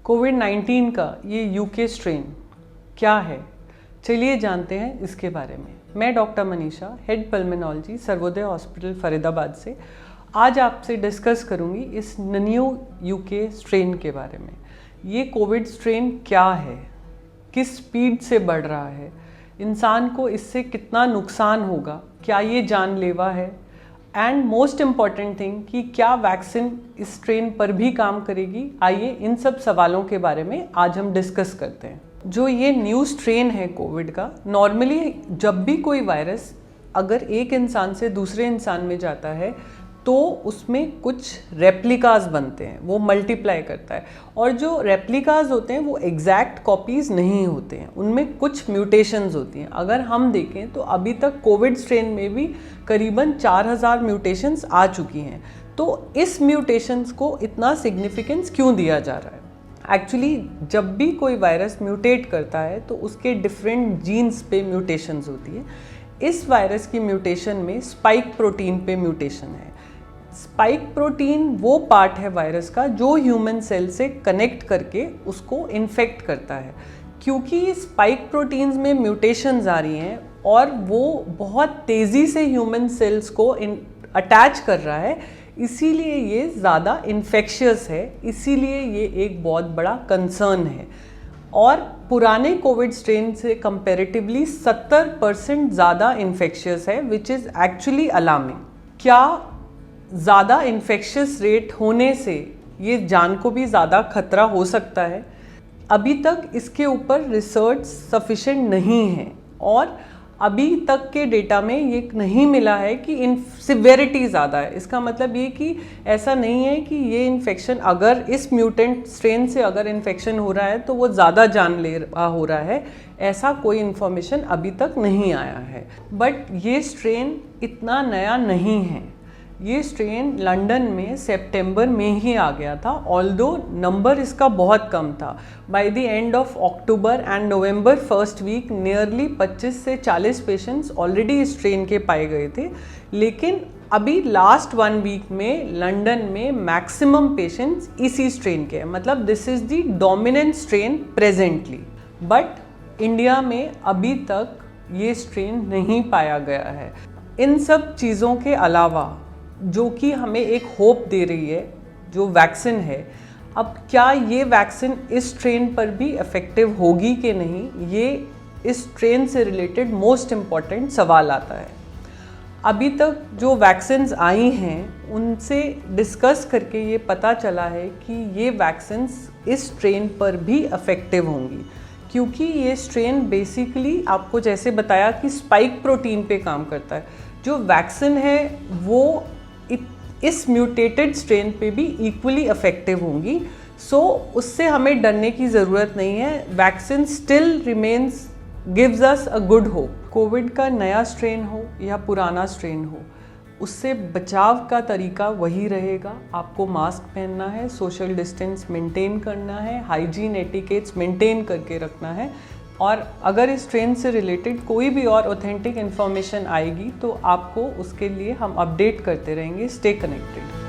कोविड-19 का ये UK strain क्या है, चलिए जानते हैं इसके बारे में। मैं doctor Manisha, head pulmonology, Sarvodaya hospital Faridabad से आज आपसे डिस्कस करूंगी इस न्यू यूके स्ट्रेन के बारे में। ये कोविड स्ट्रेन क्या है, किस स्पीड से बढ़ रहा है, इंसान को इससे कितना नुकसान होगा, क्या ये जानलेवा है, एंड मोस्ट इम्पॉर्टेंट थिंग कि क्या वैक्सीन इस स्ट्रेन पर भी काम करेगी। आइए इन सब सवालों के बारे में आज हम डिस्कस करते हैं। जो ये न्यू स्ट्रेन है कोविड का, नॉर्मली जब भी कोई वायरस अगर एक इंसान से दूसरे इंसान में जाता है तो उसमें कुछ रेप्लिकाज बनते हैं, वो मल्टीप्लाई करता है। और जो रेप्लिकाज होते हैं वो एग्जैक्ट कॉपीज़ नहीं होते हैं, उनमें कुछ म्यूटेशंस होती हैं। अगर हम देखें तो अभी तक कोविड स्ट्रेन में भी करीबन 4000 म्यूटेशंस आ चुकी हैं। तो इस म्यूटेशंस को इतना सिग्निफिकेंस क्यों दिया जा रहा है? एक्चुअली जब भी कोई वायरस म्यूटेट करता है तो उसके डिफरेंट जीन्स पे म्यूटेशंस होती है। इस वायरस की म्यूटेशन में स्पाइक प्रोटीन पे म्यूटेशन है। स्पाइक प्रोटीन वो पार्ट है वायरस का जो ह्यूमन सेल से कनेक्ट करके उसको इन्फेक्ट करता है। क्योंकि स्पाइक प्रोटीन्स में म्यूटेशंस आ रही हैं और वो बहुत तेज़ी से ह्यूमन सेल्स को अटैच कर रहा है, इसीलिए ये ज़्यादा इन्फेक्शियस है, इसीलिए ये एक बहुत बड़ा कंसर्न है। और पुराने कोविड स्ट्रेन से कंपैरेटिवली 70% ज़्यादा इन्फेक्शियस है, विच इज़ एक्चुअली अलार्मिंग। क्या ज़्यादा इन्फेक्शियस रेट होने से ये जान को भी ज़्यादा खतरा हो सकता है? अभी तक इसके ऊपर रिसर्च सफिशिएंट नहीं है और अभी तक के डेटा में ये नहीं मिला है कि सिवियरिटी ज़्यादा है। इसका मतलब ये कि ऐसा नहीं है कि ये इन्फेक्शन अगर इस म्यूटेंट स्ट्रेन से अगर इन्फेक्शन हो रहा है तो वो ज़्यादा जानलेवा हो रहा है, ऐसा कोई इन्फॉर्मेशन अभी तक नहीं आया है। बट ये स्ट्रेन इतना नया नहीं है। ये स्ट्रेन लंदन में सितंबर में ही आ गया था, ऑल्दो नंबर इसका बहुत कम था। By the end of October and November first week nearly 25 से 40 पेशेंट्स ऑलरेडी इस स्ट्रेन के पाए गए थे। लेकिन अभी लास्ट 1 वीक में लंदन में मैक्सिमम पेशेंट्स इसी स्ट्रेन के हैं, मतलब this is the dominant strain presently. But India में अभी तक ये स्ट्रेन नहीं पाया गया है। इन सब चीज़ों के अलावा जो कि हमें एक होप दे रही है जो वैक्सीन है, अब क्या ये वैक्सीन इस स्ट्रेन पर भी इफ़ेक्टिव होगी कि नहीं, ये इस स्ट्रेन से रिलेटेड मोस्ट इम्पॉर्टेंट सवाल आता है। अभी तक जो वैक्सीन्स आई हैं उनसे डिस्कस करके ये पता चला है कि ये वैक्सीन्स इस स्ट्रेन पर भी इफ़ेक्टिव होंगी, क्योंकि ये स्ट्रेन बेसिकली आपको जैसे बताया कि स्पाइक प्रोटीन पे काम करता है। जो वैक्सीन है वो इस म्यूटेटेड स्ट्रेन पे भी इक्वली इफेक्टिव होंगी। सो उससे हमें डरने की ज़रूरत नहीं है। Vaccine still remains gives us a good hope. Covid का नया स्ट्रेन हो या पुराना स्ट्रेन हो, उससे बचाव का तरीका वही रहेगा। आपको मास्क पहनना है, सोशल डिस्टेंस मेंटेन करना है, हाइजीन एटिकेट्स मेंटेन करके रखना है। और अगर इस ट्रेन से रिलेटेड कोई भी और ऑथेंटिक इन्फॉर्मेशन आएगी तो आपको उसके लिए हम अपडेट करते रहेंगे। Stay connected.